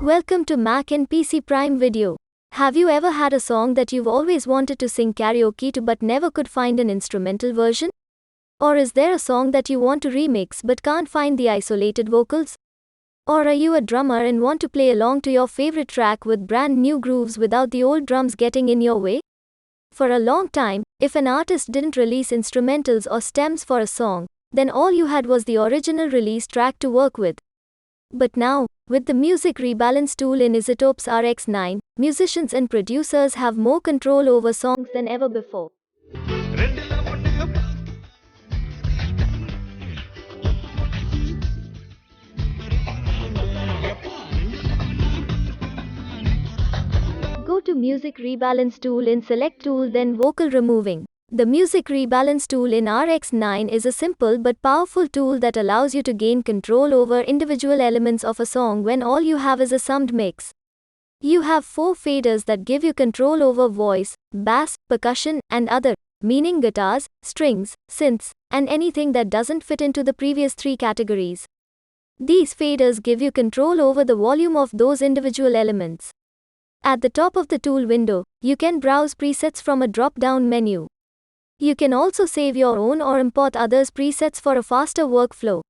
Welcome to Mac and PC Prime Video. Have you ever had a song that you've always wanted to sing karaoke to but never could find an instrumental version? Or is there a song that you want to remix but can't find the isolated vocals? Or are you a drummer and want to play along to your favorite track with brand new grooves without the old drums getting in your way? For a long time, if an artist didn't release instrumentals or stems for a song, then all you had was the original release track to work with. But now, with the music rebalance tool in Isotopes RX9, musicians and producers have more control over songs than ever before. Go to Music Rebalance tool in Select Tool, then Vocal Removing. The Music Rebalance tool in RX9 is a simple but powerful tool that allows you to gain control over individual elements of a song when all you have is a summed mix. You have 4 faders that give you control over voice, bass, percussion, and other, meaning guitars, strings, synths, and anything that doesn't fit into the previous 3 categories. These faders give you control over the volume of those individual elements. At the top of the tool window, you can browse presets from a drop-down menu. You can also save your own or import others' presets for a faster workflow.